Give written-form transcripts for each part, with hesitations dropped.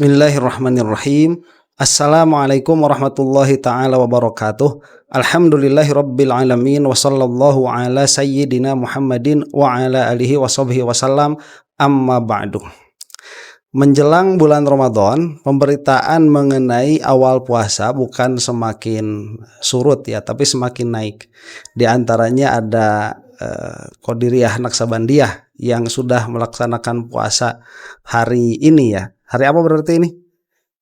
Bismillahirrahmanirrahim. Assalamualaikum warahmatullahi ta'ala wabarakatuh. Alhamdulillahi rabbil alamin. Wa sallallahu ala sayyidina Muhammadin wa ala alihi wa sahbihi wasallam. Amma ba'du. Menjelang bulan Ramadan, pemberitaan mengenai awal puasa bukan semakin surut ya, tapi semakin naik. Di antaranya ada Qadiriyah Naksabandiyah yang sudah melaksanakan puasa hari ini ya. Hari apa berarti ini?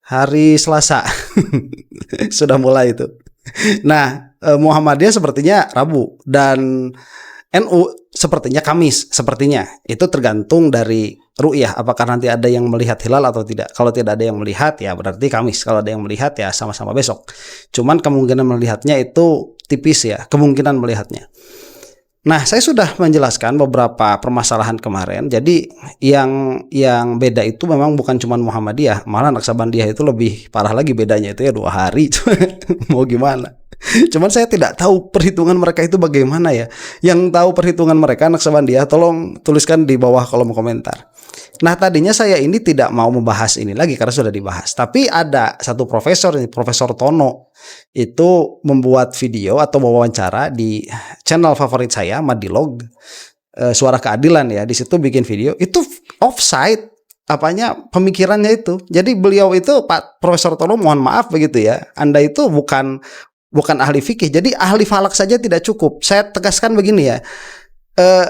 Hari Selasa. Sudah mulai itu. Nah, Muhammadiyah sepertinya Rabu dan NU sepertinya Kamis, sepertinya. Itu tergantung dari ru'yah, apakah nanti ada yang melihat hilal atau tidak. Kalau tidak ada yang melihat ya berarti Kamis. Kalau ada yang melihat ya sama-sama besok. Cuman kemungkinan melihatnya itu tipis ya, kemungkinan melihatnya. Nah, saya sudah menjelaskan beberapa permasalahan kemarin. Jadi yang beda itu memang bukan cuma Muhammadiyah, malah Naksabandiyah itu lebih parah lagi bedanya itu ya 2 hari. Mau gimana? Cuman saya tidak tahu perhitungan mereka itu bagaimana ya. Yang tahu perhitungan mereka Naksabandiyah tolong tuliskan di bawah kolom komentar. Nah, tadinya saya ini tidak mau membahas ini lagi karena sudah dibahas. Tapi ada satu profesor, Profesor Tono, itu membuat video atau wawancara di channel favorit saya, Madilog, Suara Keadilan ya. Di situ bikin video, itu offside pemikirannya itu. Jadi beliau itu Pak Profesor Tono, mohon maaf begitu ya. Anda itu bukan ahli fikih. Jadi ahli falak saja tidak cukup. Saya tegaskan begini ya.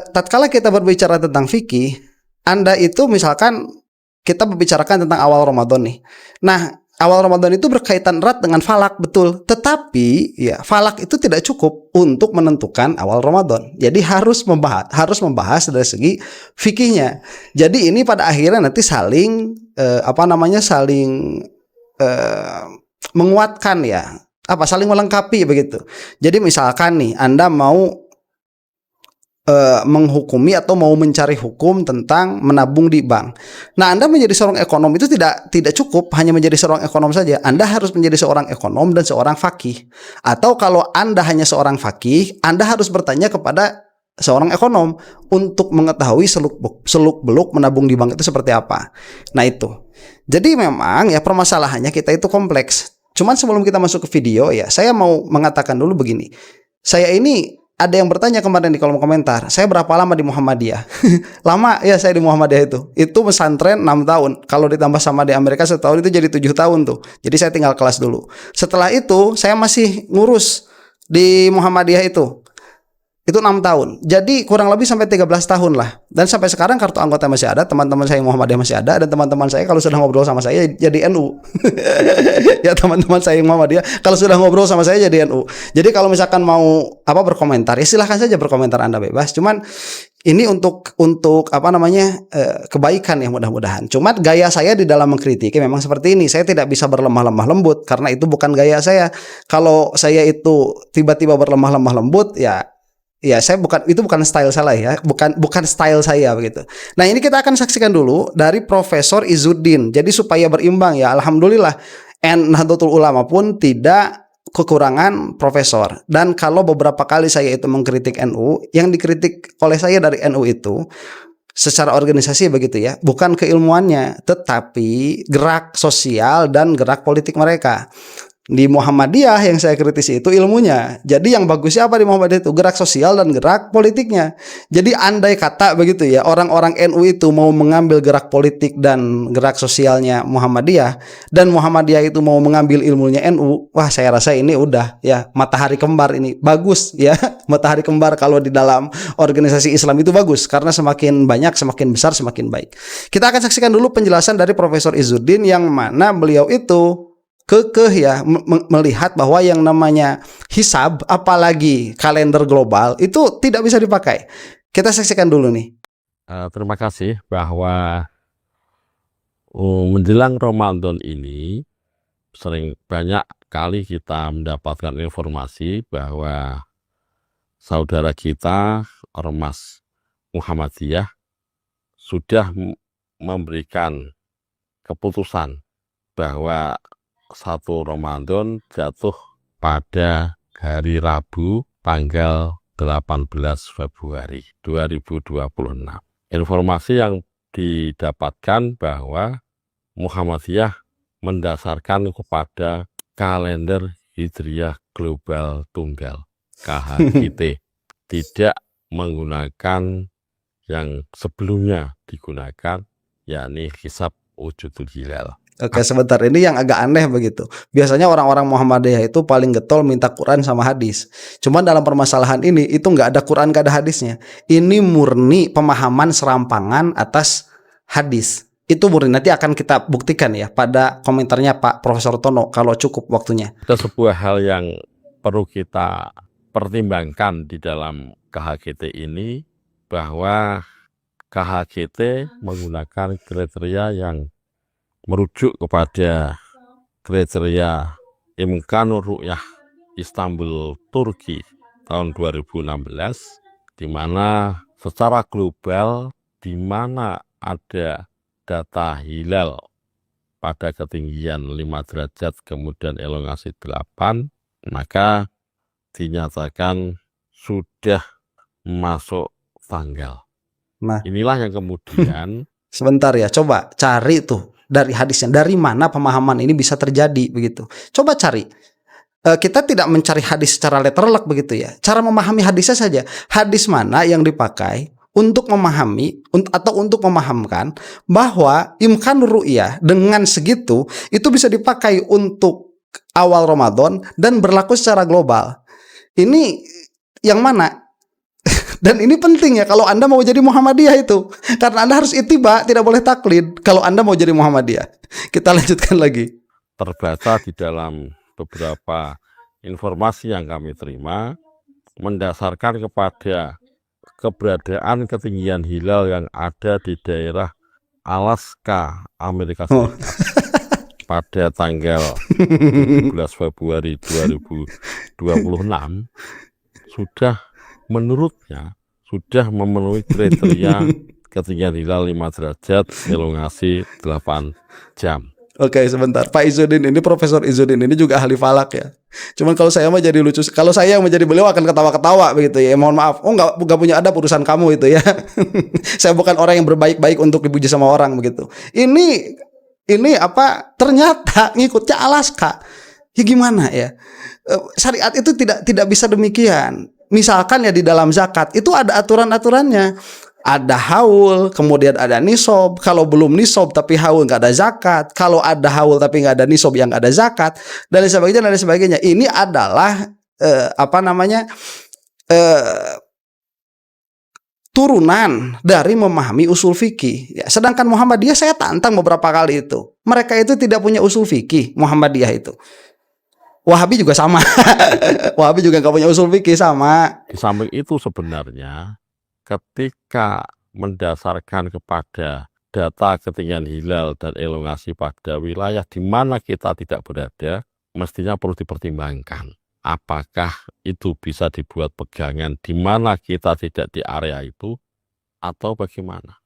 Tatkala kita berbicara tentang fikih, Anda itu misalkan kita membicarakan tentang awal Ramadan nih. Nah, awal Ramadan itu berkaitan erat dengan falak, betul. Tetapi ya falak itu tidak cukup untuk menentukan awal Ramadan. Jadi harus membahas dari segi fikihnya. Jadi ini pada akhirnya nanti saling menguatkan ya. Saling melengkapi begitu. Jadi misalkan nih Anda mau menghukumi atau mau mencari hukum tentang menabung di bank. Nah, Anda menjadi seorang ekonom itu tidak cukup hanya menjadi seorang ekonom saja. Anda harus menjadi seorang ekonom dan seorang fakih. Atau kalau Anda hanya seorang fakih, Anda harus bertanya kepada seorang ekonom untuk mengetahui seluk-beluk menabung di bank itu seperti apa. Nah, itu. Jadi memang ya permasalahannya kita itu kompleks. Cuman sebelum kita masuk ke video ya, saya mau mengatakan dulu begini. Saya ini ada yang bertanya kemarin di kolom komentar, saya berapa lama di Muhammadiyah? Lama ya saya di Muhammadiyah itu. Itu pesantren 6 tahun. Kalau ditambah sama di Amerika setahun itu jadi 7 tahun tuh. Jadi saya tinggal kelas dulu. Setelah itu saya masih ngurus di Muhammadiyah itu. Itu 6 tahun. Jadi kurang lebih sampai 13 tahun lah. Dan sampai sekarang kartu anggota masih ada, teman-teman saya Muhammadiyah masih ada, dan teman-teman saya kalau sudah ngobrol sama saya jadi NU. Ya teman-teman saya Muhammadiyah kalau sudah ngobrol sama saya jadi NU. Jadi kalau misalkan mau berkomentar, ya silahkan saja berkomentar, Anda bebas. Cuman ini untuk kebaikan ya mudah-mudahan. Cuma gaya saya di dalam mengkritik memang seperti ini. Saya tidak bisa berlemah-lemah lembut karena itu bukan gaya saya. Kalau saya itu tiba-tiba berlemah-lemah lembut ya saya bukan style saya ya, bukan style saya begitu. Nah, ini kita akan saksikan dulu dari Profesor Izzuddin. Jadi supaya berimbang ya, alhamdulillah Nahdlatul Ulama pun tidak kekurangan profesor. Dan kalau beberapa kali saya itu mengkritik NU, yang dikritik oleh saya dari NU itu secara organisasi begitu ya, bukan keilmuannya, tetapi gerak sosial dan gerak politik mereka. Di Muhammadiyah yang saya kritisi itu ilmunya. Jadi yang bagusnya apa di Muhammadiyah itu? Gerak sosial dan gerak politiknya. Jadi andai kata begitu ya, orang-orang NU itu mau mengambil gerak politik dan gerak sosialnya Muhammadiyah, dan Muhammadiyah itu mau mengambil ilmunya NU, wah saya rasa ini udah ya matahari kembar ini. Bagus ya, matahari kembar kalau di dalam organisasi Islam itu bagus. Karena semakin banyak, semakin besar, semakin baik. Kita akan saksikan dulu penjelasan dari Profesor Izzuddin yang mana beliau itu kekeh ya melihat bahwa yang namanya hisab apalagi kalender global itu tidak bisa dipakai. Kita saksikan dulu nih. Terima kasih bahwa menjelang Ramadan ini sering banyak kali kita mendapatkan informasi bahwa saudara kita Ormas Muhammadiyah sudah memberikan keputusan bahwa 1 Ramadan jatuh pada hari Rabu tanggal 18 Februari 2026. Informasi yang didapatkan bahwa Muhammadiyah mendasarkan kepada kalender Hijriah Global Tunggal KHGT, tidak menggunakan yang sebelumnya digunakan, yakni hisab wujudul hilal. Oke, sebentar, ini yang agak aneh begitu. Biasanya orang-orang Muhammadiyah itu paling getol minta Quran sama hadis. Cuman dalam permasalahan ini itu nggak ada Quran, nggak ada hadisnya. Ini murni pemahaman serampangan atas hadis. Itu murni, nanti akan kita buktikan ya pada komentarnya Pak Profesor Tono kalau cukup waktunya. Ada sebuah hal yang perlu kita pertimbangkan di dalam KHGT ini, bahwa KHGT menggunakan kriteria yang merujuk kepada kriteria Imkanur Ru'yah Istanbul Turki tahun 2016, di mana secara global di mana ada data hilal pada ketinggian 5 derajat kemudian elongasi 8, maka dinyatakan sudah masuk tanggal. Nah, inilah yang kemudian sebentar ya, coba cari tuh dari hadisnya, dari mana pemahaman ini bisa terjadi begitu. Coba cari. Kita tidak mencari hadis secara letterlock begitu ya. Cara memahami hadisnya saja. Hadis mana yang dipakai untuk memahami atau untuk memahamkan bahwa imkanur ru'yah dengan segitu itu bisa dipakai untuk awal Ramadan dan berlaku secara global. Ini yang mana? Dan ini penting ya kalau Anda mau jadi Muhammadiyah itu. Karena Anda harus ittiba, tidak boleh taklid kalau Anda mau jadi Muhammadiyah. Kita lanjutkan lagi. terbaca di dalam beberapa informasi yang kami terima, mendasarkan kepada keberadaan ketinggian hilal yang ada di daerah Alaska, Amerika Serikat pada tanggal 17 Februari 2026 sudah menurutnya sudah memenuhi kriteria ketinggian hilal 5 derajat, elongasi 8 jam. Oke, sebentar. Pak Izzuddin ini, Profesor Izzuddin ini juga ahli falak ya. Cuman kalau saya mah jadi lucu. Kalau saya yang menjadi beliau akan ketawa-ketawa begitu ya. Mohon maaf. Oh, nggak punya adab urusan kamu itu ya. Saya bukan orang yang berbaik-baik untuk dipuji sama orang begitu. Ini apa? Ternyata ngikutnya Alaska. Ya gimana ya? Syariat itu tidak bisa demikian. Misalkan ya di dalam zakat itu ada aturan-aturannya. Ada haul, kemudian ada nisob. Kalau belum nisob tapi haul nggak ada zakat. Kalau ada haul tapi nggak ada nisob yang nggak ada zakat, dan sebagainya. Ini adalah turunan dari memahami usul fikih. Ya, sedangkan Muhammadiyah saya tantang beberapa kali itu. Mereka itu tidak punya usul fikih. Muhammadiyah itu. Wahabi juga sama. Wahabi juga nggak punya usul fikih, sama. Di samping itu sebenarnya ketika mendasarkan kepada data ketinggian hilal dan elongasi pada wilayah di mana kita tidak berada, mestinya perlu dipertimbangkan apakah itu bisa dibuat pegangan di mana kita tidak di area itu atau bagaimana.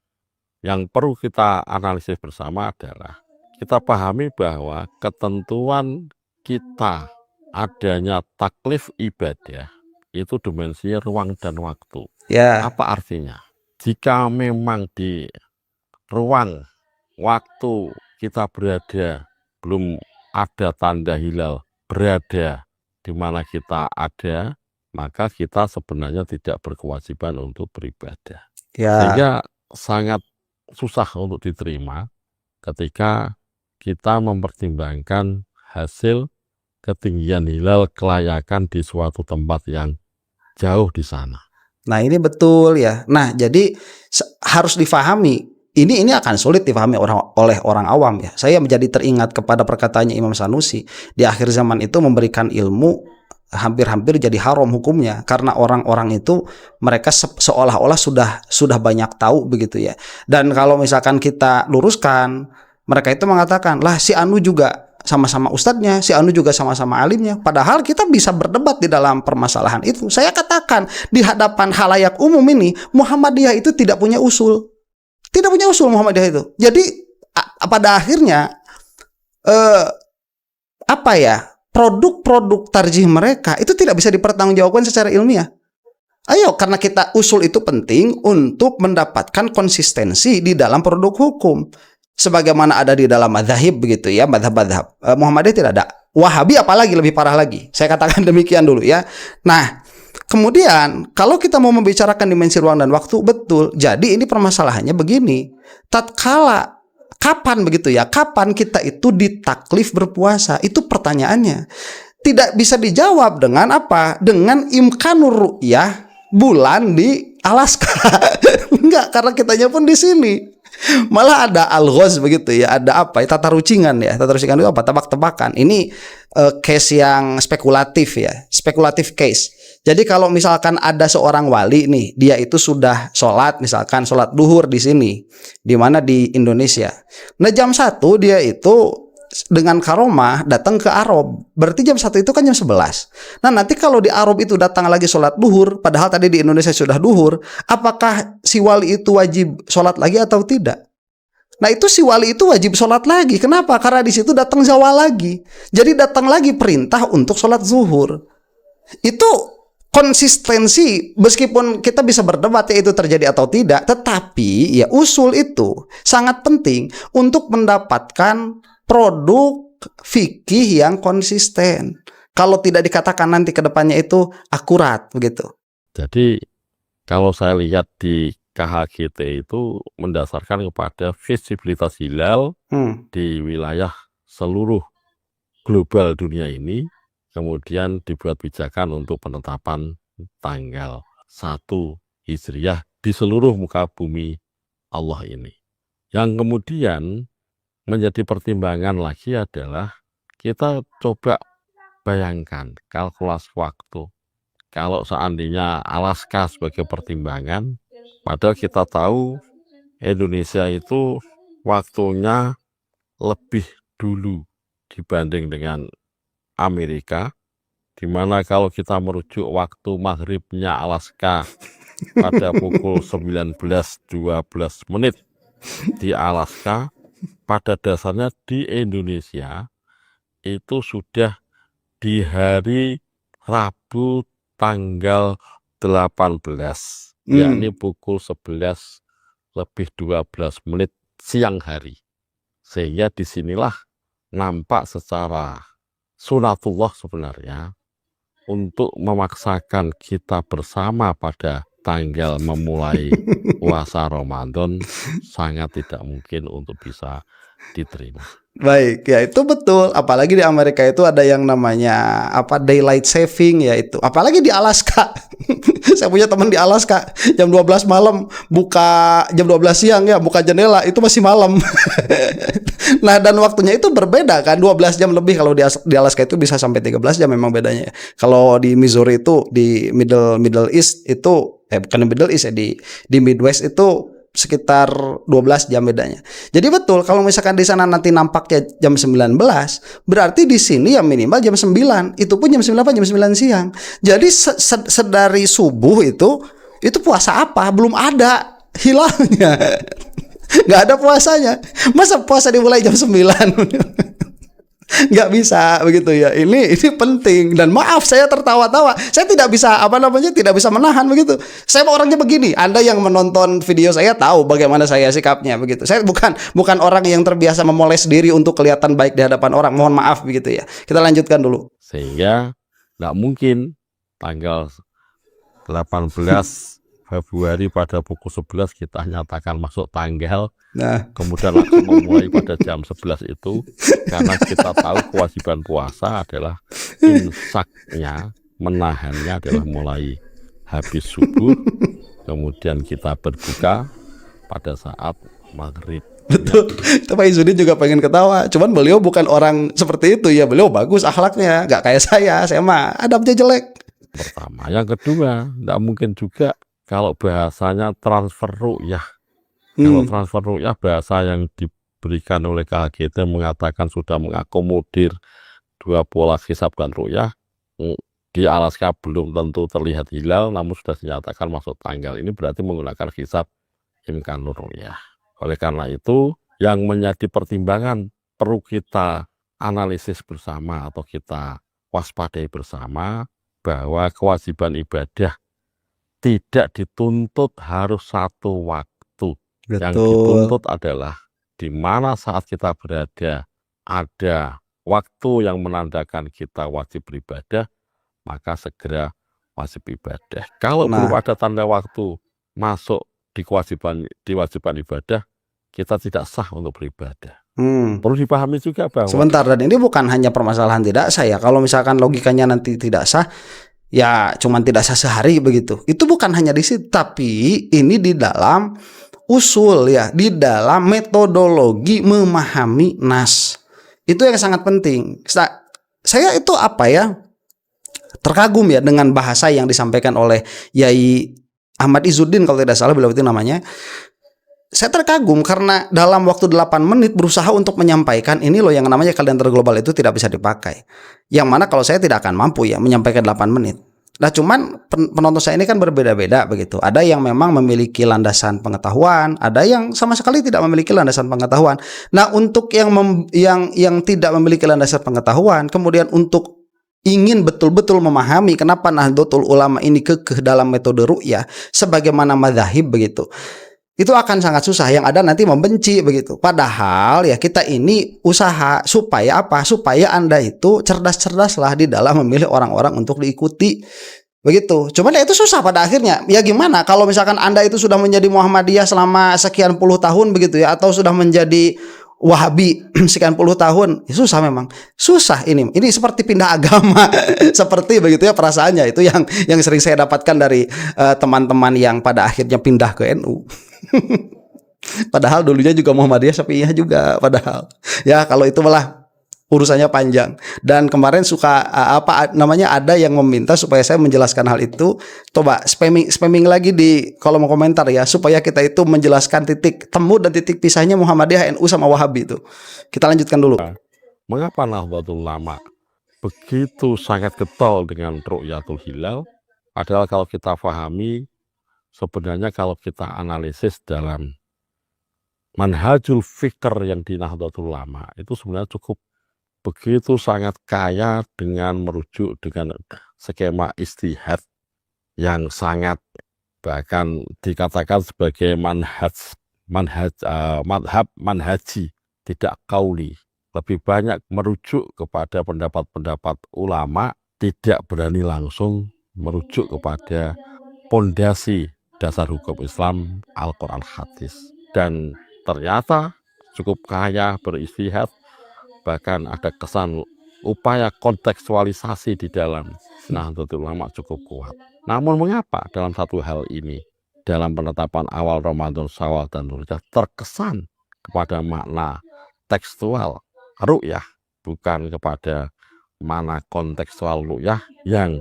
Yang perlu kita analisis bersama adalah kita pahami bahwa ketentuan kita adanya taklif ibadah itu dimensinya ruang dan waktu. Ya. Apa artinya? Jika memang di ruang waktu kita berada, belum ada tanda hilal berada di mana kita ada, maka kita sebenarnya tidak berkewajiban untuk beribadah. Ya. Sehingga sangat susah untuk diterima ketika kita mempertimbangkan hasil ketinggian hilal kelayakan di suatu tempat yang jauh di sana. Nah ini betul ya. Nah jadi harus difahami. Ini akan sulit difahami oleh orang awam ya. Saya menjadi teringat kepada perkataannya Imam Sanusi. Di akhir zaman itu memberikan ilmu hampir-hampir jadi haram hukumnya. Karena orang-orang itu mereka seolah-olah sudah banyak tahu begitu ya. Dan kalau misalkan kita luruskan, mereka itu mengatakan, lah si Anu juga sama-sama ustadznya, si Anu juga sama-sama alimnya. Padahal kita bisa berdebat di dalam permasalahan itu. Saya katakan di hadapan halayak umum ini, Muhammadiyah itu tidak punya usul. Tidak punya usul Muhammadiyah itu. Jadi pada akhirnya produk-produk tarjih mereka itu tidak bisa dipertanggungjawabkan secara ilmiah. Ayo, karena kita usul itu penting untuk mendapatkan konsistensi di dalam produk hukum. sebagaimana ada di dalam madzhab begitu ya, madzhab-madzhab. Muhammadiyah tidak ada. Wahabi apalagi lebih parah lagi. Saya katakan demikian dulu ya. Nah, kemudian kalau kita mau membicarakan dimensi ruang dan waktu, betul. Jadi ini permasalahannya begini. Tatkala kapan begitu ya? Kapan kita itu ditaklif berpuasa? Itu pertanyaannya. Tidak bisa dijawab dengan apa? Dengan imkanur ru'yah bulan di Alaska. Enggak, karena kitanya pun di sini. Malah ada alghoz begitu ya, ada apa? Tata rucingan ya. Tata rucingan itu apa? Tebak-tebakan. Ini case yang spekulatif ya, spekulatif case. Jadi kalau misalkan ada seorang wali nih, dia itu sudah sholat, misalkan sholat duhur di sini, di mana di Indonesia. Nah jam 1 dia itu dengan karomah datang ke Arab. Berarti jam 1 itu kan jam 11. Nah nanti kalau di Arab itu datang lagi sholat duhur, padahal tadi di Indonesia sudah duhur, apakah si wali itu wajib sholat lagi atau tidak? Nah itu si wali itu wajib sholat lagi. Kenapa? Karena di situ datang zawal lagi. Jadi datang lagi perintah untuk sholat zuhur. Itu konsistensi, meskipun kita bisa berdebat ya itu terjadi atau tidak, tetapi ya usul itu sangat penting untuk mendapatkan produk fikih yang konsisten. Kalau tidak dikatakan nanti ke depannya itu akurat begitu. Jadi kalau saya lihat di KHGT itu mendasarkan kepada visibilitas hilal di wilayah seluruh global dunia ini, kemudian dibuat pijakan untuk penetapan tanggal 1 Hijriah di seluruh muka bumi Allah ini. Yang kemudian menjadi pertimbangan lagi adalah kita coba bayangkan kalkulasi waktu. Kalau seandainya Alaska sebagai pertimbangan, padahal kita tahu Indonesia itu waktunya lebih dulu dibanding dengan Amerika, di mana kalau kita merujuk waktu maghribnya Alaska pada pukul 19.12 menit di Alaska, pada dasarnya di Indonesia itu sudah di hari Rabu tanggal 18, yakni pukul 11.12 menit siang hari. Sehingga disinilah nampak secara sunatullah sebenarnya untuk memaksakan kita bersama pada tanggal memulai puasa Ramadan sangat tidak mungkin untuk bisa diterima. Baik, ya itu betul. Apalagi di Amerika itu ada yang namanya apa daylight saving ya itu. Apalagi di Alaska. Saya punya teman di Alaska, jam 12 malam buka, jam 12 siang ya buka jendela itu masih malam. Nah, dan waktunya itu berbeda kan, 12 jam lebih. Kalau di Alaska itu bisa sampai 13 jam memang bedanya. Kalau di Missouri itu di Middle East itu bukan di Middle East ya, di Midwest itu sekitar 12 jam bedanya. Jadi betul kalau misalkan di sana nanti nampaknya jam 19, berarti di sini ya minimal jam 9. Itu pun jam 9 apa jam 9 siang. Jadi sedari subuh itu puasa apa? Belum ada hilalnya. Nggak ada puasanya. Masa puasa dimulai jam 9? Nggak bisa begitu ya. Ini penting, dan maaf saya tertawa-tawa. Saya tidak bisa tidak bisa menahan begitu. Saya orangnya begini. Anda yang menonton video saya tahu bagaimana saya sikapnya begitu. Saya bukan orang yang terbiasa memoles diri untuk kelihatan baik di hadapan orang. Mohon maaf begitu ya. Kita lanjutkan dulu. Sehingga nggak mungkin tanggal 18 Februari pada pukul 11 kita nyatakan masuk tanggal, kemudian langsung memulai pada jam 11 itu, karena kita tahu kewajiban puasa adalah imsaknya, menahannya adalah mulai habis subuh, kemudian kita berbuka pada saat maghrib. Betul, itu Pak Izzuddin juga pengen ketawa, cuman beliau bukan orang seperti itu ya, beliau bagus akhlaknya, nggak kayak saya mah adabnya jelek. Pertama, yang kedua, nggak mungkin juga kalau bahasanya transfer ru'yah. Kalau transfer ru'yah bahasa yang diberikan oleh KHGT mengatakan sudah mengakomodir dua pola hisab dan ru'yah. Di Alaska belum tentu terlihat hilal, namun sudah dinyatakan masuk tanggal. Ini berarti menggunakan hisab imkanur ru'yah. Oleh karena itu, yang menjadi pertimbangan perlu kita analisis bersama atau kita waspadai bersama, bahwa kewajiban ibadah tidak dituntut harus satu waktu. Betul. Yang dituntut adalah di mana saat kita berada ada waktu yang menandakan kita wajib beribadah, maka segera wajib ibadah. Kalau belum Nah, ada tanda waktu masuk di kewajiban ibadah, kita tidak sah untuk beribadah. Perlu dipahami juga bahwa sebentar, dan ini bukan hanya permasalahan tidak sah ya. Kalau misalkan logikanya nanti tidak sah, ya cuman tidak sah sehari begitu. Itu bukan hanya di situ, tapi ini di dalam usul ya, di dalam metodologi memahami nas. Itu yang sangat penting. Saya itu apa ya, terkagum ya dengan bahasa yang disampaikan oleh Yai Ahmad Izzuddin kalau tidak salah beliau itu namanya. Saya terkagum karena dalam waktu 8 menit berusaha untuk menyampaikan ini loh yang namanya kalender global itu tidak bisa dipakai. Yang mana kalau saya tidak akan mampu ya menyampaikan 8 menit. Nah cuman penonton saya ini kan berbeda-beda begitu. Ada yang memang memiliki landasan pengetahuan, ada yang sama sekali tidak memiliki landasan pengetahuan. Nah untuk yang tidak memiliki landasan pengetahuan, kemudian untuk ingin betul-betul memahami kenapa Nahdlatul Ulama ini kekeh dalam metode ru'yah sebagaimana madzhab begitu, itu akan sangat susah, yang ada nanti membenci begitu. Padahal ya kita ini usaha supaya apa? Supaya Anda itu cerdas-cerdaslah di dalam memilih orang-orang untuk diikuti begitu. Cuman ya itu susah pada akhirnya. Ya gimana kalau misalkan Anda itu sudah menjadi Muhammadiyah selama sekian puluh tahun begitu ya, atau sudah menjadi Wahabi sekian puluh tahun, ya susah memang. Susah ini. Ini seperti pindah agama. Seperti begitu ya perasaannya. Itu yang sering saya dapatkan dari teman-teman yang pada akhirnya pindah ke NU. Padahal dulunya juga Muhammadiyah Syafi'iyah juga padahal. Ya kalau itu malah urusannya panjang. Dan kemarin suka ada yang meminta supaya saya menjelaskan hal itu. Coba spamming lagi di kolom komentar ya, supaya kita itu menjelaskan titik temu dan titik pisahnya Muhammadiyah, NU sama Wahabi itu. Kita lanjutkan dulu. Mengapa Nahdlatul Ulama begitu sangat getol dengan Ru'yatul Hilal? Adalah kalau kita pahami, sebenarnya kalau kita analisis dalam manhajul fikr yang di Nahdlatul Ulama itu sebenarnya cukup begitu sangat kaya dengan merujuk dengan skema istihad yang sangat bahkan dikatakan sebagai manhaji tidak kauli, lebih banyak merujuk kepada pendapat-pendapat ulama, tidak berani langsung merujuk kepada pondasi dasar hukum Islam Al-Quran hadis. Dan ternyata cukup kaya beristihad, bahkan ada kesan upaya kontekstualisasi di dalam Nahdlatul Ulama cukup kuat. Namun mengapa dalam satu hal ini, dalam penetapan awal Ramadan, Syawal, dan Dzulhijjah terkesan kepada makna tekstual ru'yah, bukan kepada mana kontekstual ru'yah yang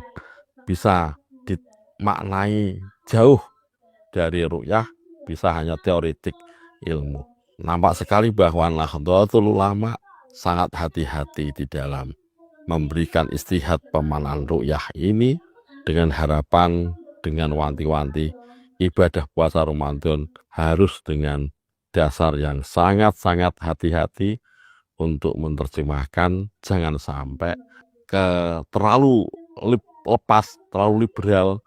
bisa dimaknai jauh dari ru'yah, bisa hanya teoretik ilmu. Nampak sekali bahwa Nahdlatul Ulama sangat hati-hati di dalam memberikan istihad pemaknaan ru'yah ini dengan harapan, dengan wanti-wanti ibadah puasa Ramadan harus dengan dasar yang sangat-sangat hati-hati untuk menerjemahkan, jangan sampai terlalu lepas, terlalu liberal,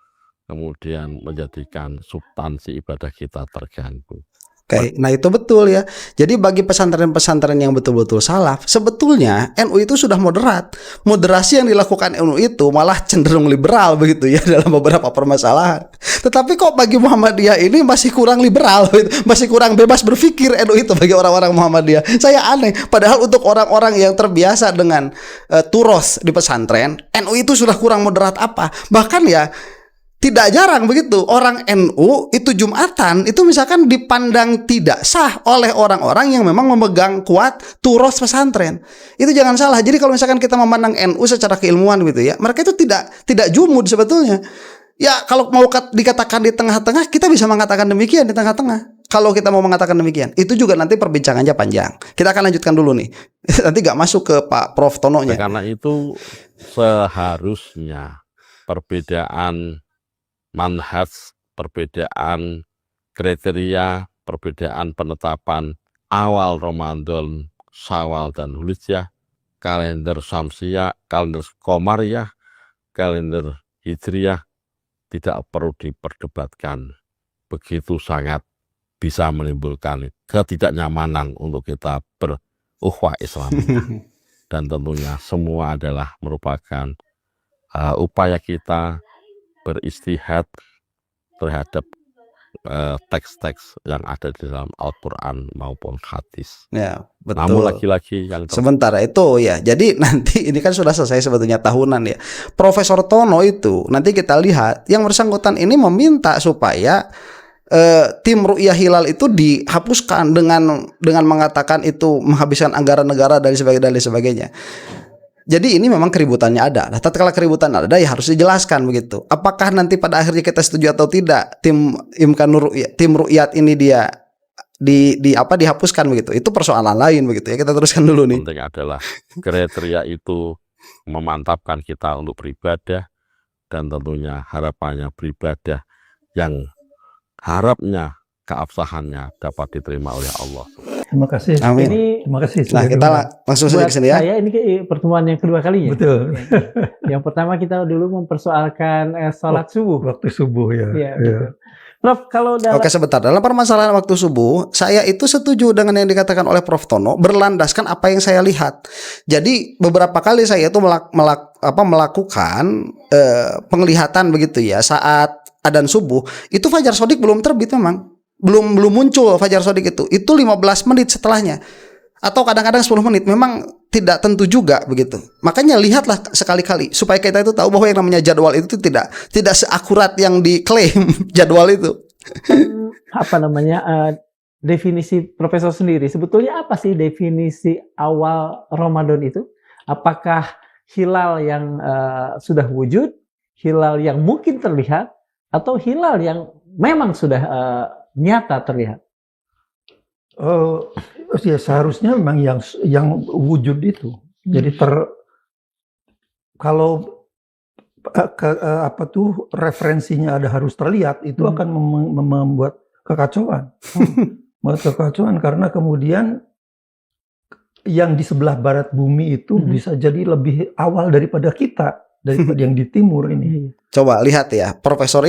kemudian menjadikan substansi ibadah kita terganggu. Oke, nah itu betul ya. Jadi bagi pesantren-pesantren yang betul-betul salaf, sebetulnya NU itu sudah moderat. Moderasi yang dilakukan NU itu malah cenderung liberal begitu ya dalam beberapa permasalahan. Tetapi kok bagi Muhammadiyah ini masih kurang liberal, masih kurang bebas berpikir NU itu bagi orang-orang Muhammadiyah. Saya aneh. Padahal untuk orang-orang yang terbiasa dengan turos di pesantren, NU itu sudah kurang moderat apa? Bahkan ya tidak jarang begitu orang NU itu Jumatan itu misalkan dipandang tidak sah oleh orang-orang yang memang memegang kuat turos pesantren. Itu jangan salah. Jadi kalau misalkan kita memandang NU secara keilmuan gitu ya, mereka itu tidak jumud sebetulnya. Ya kalau mau dikatakan di tengah-tengah, kita bisa mengatakan demikian di tengah-tengah. Kalau kita mau mengatakan demikian, itu juga nanti perbincangannya panjang. Kita akan lanjutkan dulu nih. Nanti gak masuk ke Pak Prof Tononya. Karena itu seharusnya perbedaan manhaj, perbedaan kriteria, perbedaan penetapan awal Ramadan, Syawal, dan Dzulhijjah, kalender Syamsiyah, kalender Qamariyah, kalender Hijriyah tidak perlu diperdebatkan. Begitu sangat bisa menimbulkan ketidaknyamanan untuk kita berukhuwah Islamiyah. Dan tentunya semua adalah merupakan upaya kita beristihad terhadap teks-teks yang ada di dalam Al-Quran maupun hadis. Ya, betul. Namun lagi-lagi yang sebentar itu ya. Jadi nanti ini kan sudah selesai sebetulnya tahunan ya. Profesor Tono itu nanti kita lihat yang bersangkutan ini meminta supaya tim Ru'yah Hilal itu dihapuskan dengan mengatakan itu menghabiskan anggaran negara dan sebagainya. Jadi ini memang keributannya ada. Nah, tatkala keributan ada ya harus dijelaskan begitu. Apakah nanti pada akhirnya kita setuju atau tidak tim Ru'yat ini dia dihapuskan begitu. Itu persoalan lain begitu ya. Kita teruskan dulu nih. penting adalah kriteria itu memantapkan kita untuk beribadah, dan tentunya harapannya beribadah yang harapnya keabsahannya dapat diterima oleh Allah. Terima kasih. Amin. Terima kasih. Nah, kita langsung saja ke sini ya. Saya ini pertemuan yang kedua kalinya. Betul. Yang pertama kita dulu mempersoalkan sholat subuh. Waktu subuh ya. Iya, betul. Prof, kalau dalam Oke, sebentar. Dalam permasalahan waktu subuh, saya itu setuju dengan yang dikatakan oleh Prof. Tono, berlandaskan apa yang saya lihat. Jadi beberapa kali saya itu melakukan penglihatan begitu ya saat adzan subuh, itu fajar shodiq belum terbit memang. Belum muncul fajar shodiq itu 15 menit setelahnya. Atau kadang-kadang 10 menit, memang tidak tentu juga begitu. Makanya lihatlah sekali-kali supaya kita itu tahu bahwa yang namanya jadwal itu tidak seakurat yang diklaim jadwal itu. apa namanya definisi Profesor sendiri, sebetulnya apa sih definisi awal Ramadan itu? Apakah hilal yang sudah wujud, hilal yang mungkin terlihat, atau hilal yang memang sudah nyata terlihat? Ya seharusnya memang yang wujud itu. Jadi kalau referensinya ada harus terlihat, itu akan membuat kekacauan. Membuat kekacauan karena kemudian yang di sebelah barat bumi itu bisa jadi lebih awal daripada kita, daripada yang di timur ini. Coba lihat ya, Profesor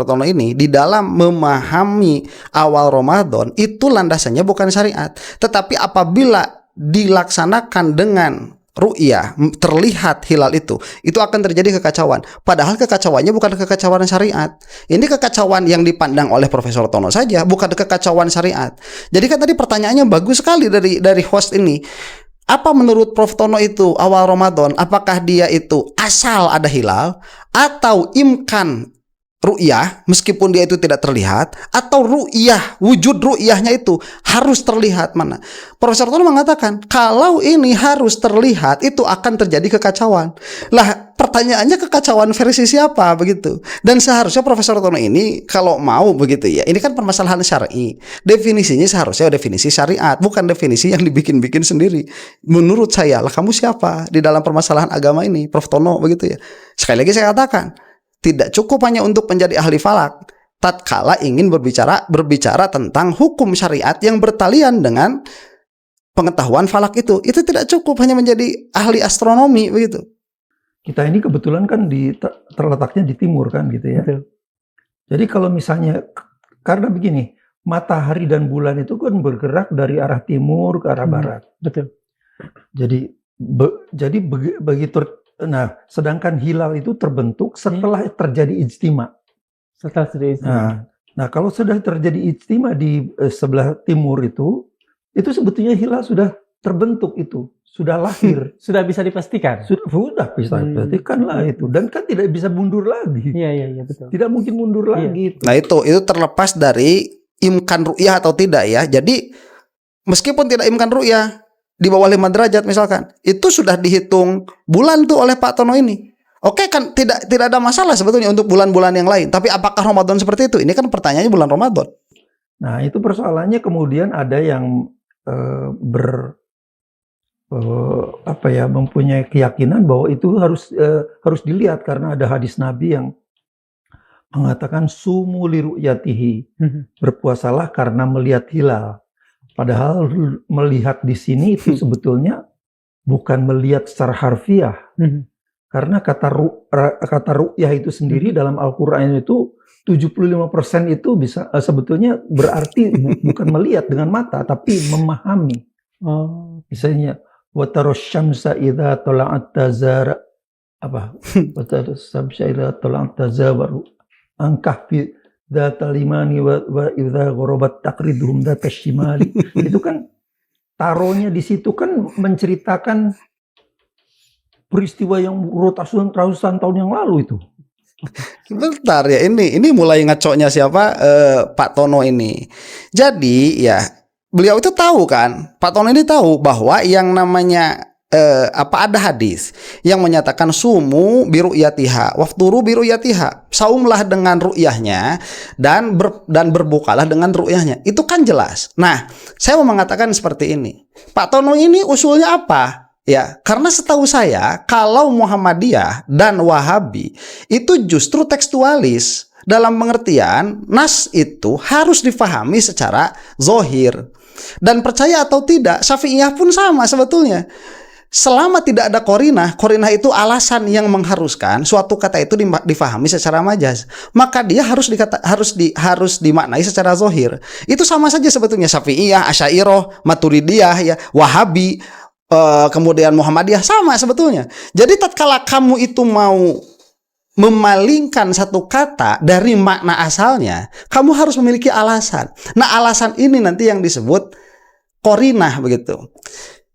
Tono ini di dalam memahami awal Ramadan itu landasannya bukan syariat, tetapi apabila dilaksanakan dengan ru'yah, terlihat hilal itu akan terjadi kekacauan. Padahal kekacauannya bukan kekacauan syariat. Ini kekacauan yang dipandang oleh Profesor Tono saja, bukan kekacauan syariat. Jadi kan tadi pertanyaannya bagus sekali dari host ini. Apa menurut Prof. Tono itu awal Ramadan? Apakah dia itu asal ada hilal, atau imkan ru'yah meskipun dia itu tidak terlihat, atau ru'yah, wujud ru'yahnya itu harus terlihat? Mana? Profesor Tono mengatakan kalau ini harus terlihat itu akan terjadi kekacauan. Lah, pertanyaannya kekacauan versi siapa begitu? Dan seharusnya Profesor Tono ini kalau mau begitu ya, ini kan permasalahan syar'i. Definisinya seharusnya definisi syariat, bukan definisi yang dibikin-bikin sendiri. Menurut saya, lah kamu siapa di dalam permasalahan agama ini, Prof. Tono begitu ya. Sekali lagi saya katakan, tidak cukup hanya untuk menjadi ahli falak. Tatkala ingin berbicara tentang hukum syariat yang bertalian dengan pengetahuan falak itu tidak cukup hanya menjadi ahli astronomi begitu. Kita ini kebetulan kan terletaknya di timur kan gitu ya. Betul. Jadi kalau misalnya, karena begini, matahari dan bulan itu kan bergerak dari arah timur ke arah barat. Betul. Jadi begitu. Nah, sedangkan hilal itu terbentuk setelah terjadi ijtima. Setelah terjadi ijtima. Nah, kalau sudah terjadi ijtima di sebelah timur itu sebetulnya hilal sudah terbentuk itu. Sudah lahir. Sudah bisa dipastikan? Sudah bisa dipastikan lah itu. Dan kan tidak bisa mundur lagi. Iya, betul. Tidak mungkin mundur lagi. Nah itu terlepas dari imkan ru'yah atau tidak ya. Jadi meskipun tidak imkan ru'yah, di bawah 5 derajat misalkan, itu sudah dihitung bulan tuh oleh Pak Tono ini. Oke kan, tidak ada masalah sebetulnya untuk bulan-bulan yang lain. Tapi apakah Ramadan seperti itu? Ini kan pertanyaannya bulan Ramadan. Nah itu persoalannya kemudian ada yang mempunyai keyakinan bahwa itu harus dilihat karena ada hadis Nabi yang mengatakan sumu li ru'yatihi, berpuasalah karena melihat hilal. Padahal melihat di sini itu sebetulnya bukan melihat secara harfiah, Karena kata ru'yah itu sendiri dalam Al-Qur'an itu 75% itu bisa sebetulnya berarti bukan melihat dengan mata tapi memahami. Misalnya wa tarasyamsa idza tala'at tazara wa tarasyamsa idza tala'at tazawaru an kahfi dzatal limani wa idza gharabat taqriduhum dzatal shimali. Itu kan taruhnya di situ kan menceritakan peristiwa yang ratusan tahun yang lalu itu. Bentar ya, ini mulai ngacoknya siapa? Pak Tono ini. Jadi ya beliau itu tahu kan, Pak Tono ini tahu bahwa yang namanya ada hadis yang menyatakan sumu biru'yatiha wafturu biru'yatiha, saumlah dengan ru'yahnya dan berbukalah dengan ru'yahnya. Itu kan jelas. Nah, saya mau mengatakan seperti ini. Pak Tono ini usulnya apa? Ya, karena setahu saya kalau Muhammadiyah dan Wahabi itu justru tekstualis, dalam pengertian nas itu harus difahami secara zohir. Dan percaya atau tidak, Syafi'iyah pun sama sebetulnya. Selama tidak ada korinah itu alasan yang mengharuskan suatu kata itu difahami secara majaz, maka dia harus dimaknai secara zohir. Itu sama saja sebetulnya Syafi'iyah, Asy'ariyah, Maturidiyah, ya, Wahabi, kemudian Muhammadiyah sama sebetulnya. Jadi tatkala kamu itu mau memalingkan satu kata dari makna asalnya, kamu harus memiliki alasan. Nah, alasan ini nanti yang disebut qarinah begitu.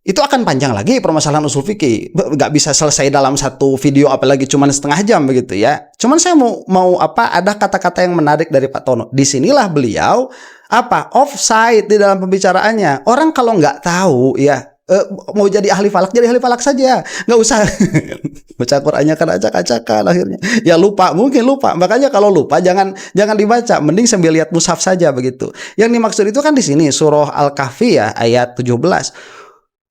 Itu akan panjang lagi permasalahan usul fikih. Nggak bisa selesai dalam satu video, apalagi cuma setengah jam begitu ya. Cuman saya mau ada kata-kata yang menarik dari Pak Tono. Disinilah beliau offside di dalam pembicaraannya. Orang kalau nggak tahu ya, mau jadi ahli falak saja, nggak usah baca Qur'annya kan acak-acakan akhirnya ya mungkin lupa. Makanya kalau lupa jangan dibaca, mending sambil lihat mushaf saja begitu. Yang dimaksud itu kan di sini surah Al-Kahfi ya ayat 17.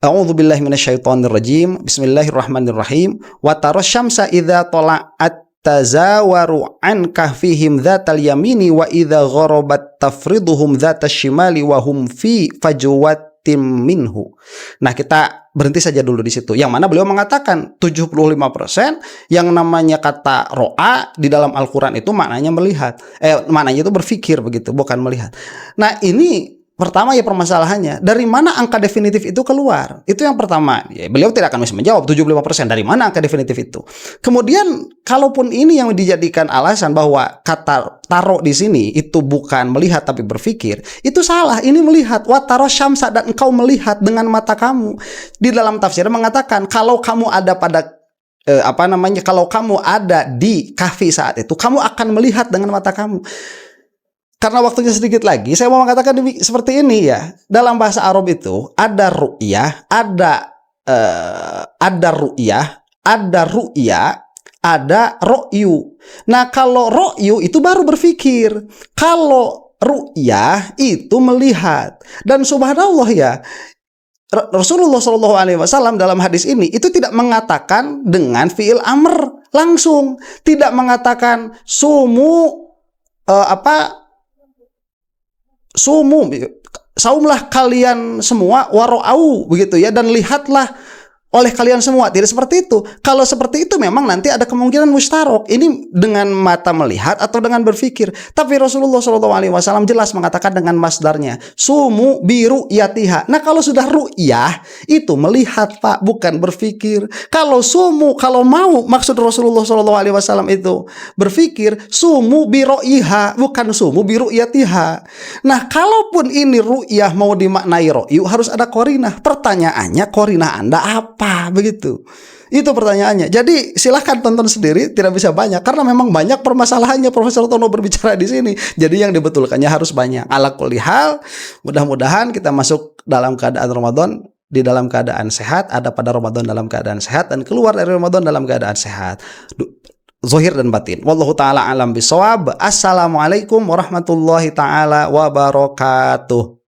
A'udzubillahi minasyaitonirrajim. Bismillahirrahmanirrahim. Wa tarasyamsa idza tala'at tazawaru an kahfihim dzatal yamini wa idza gharabat tafriduhum dzatas shimali wa hum fi fajwat minhu. Nah, kita berhenti saja dulu di situ. Yang mana beliau mengatakan 75% yang namanya kata ro'a di dalam Al-Qur'an itu maknanya melihat. Maknanya itu berpikir begitu, bukan melihat. Nah, ini pertama ya permasalahannya, dari mana angka definitif itu keluar? Itu yang pertama. Ya, beliau tidak akan bisa menjawab 75% dari mana angka definitif itu. Kemudian kalaupun ini yang dijadikan alasan bahwa kata taruh di sini itu bukan melihat tapi berpikir, itu salah. Ini melihat, wa taro syamsa, dan engkau melihat dengan mata kamu. Di dalam tafsir mengatakan kalau kamu ada pada kalau kamu ada di kahfi saat itu, kamu akan melihat dengan mata kamu. Karena waktunya sedikit lagi, saya mau mengatakan seperti ini ya. Dalam bahasa Arab itu ada ru'yah, ada ro'yu. Nah, kalau ro'yu itu baru berpikir. Kalau ru'yah itu melihat. Dan subhanallah ya, Rasulullah SAW dalam hadis ini itu tidak mengatakan dengan fi'il amr langsung, tidak mengatakan saumlah kalian semua waro'au begitu ya, dan lihatlah oleh kalian semua. Tidak seperti itu. Kalau seperti itu memang nanti ada kemungkinan mustarok. Ini dengan mata melihat atau dengan berpikir. Tapi Rasulullah SAW jelas mengatakan dengan masdarnya. Sumu biru yatiha. Nah, kalau sudah ru'yah itu melihat Pak, bukan berpikir. Kalau mau maksud Rasulullah SAW itu berpikir, sumu biro'iha, bukan sumu biru yatiha. Nah, kalaupun ini ru'yah mau dimaknai ro'yu, harus ada korinah. Pertanyaannya, korinah Anda apa? Begitu. Itu pertanyaannya. Jadi silahkan tonton sendiri, tidak bisa banyak karena memang banyak permasalahannya Profesor Tono berbicara di sini. Jadi yang dibetulkannya harus banyak. Ala kulli hal, mudah-mudahan kita masuk dalam keadaan Ramadan di dalam keadaan sehat, ada pada Ramadan dalam keadaan sehat, dan keluar dari Ramadan dalam keadaan sehat. Zahir dan batin. Wallahu taala alam bisawab. Assalamualaikum warahmatullahi taala wabarakatuh.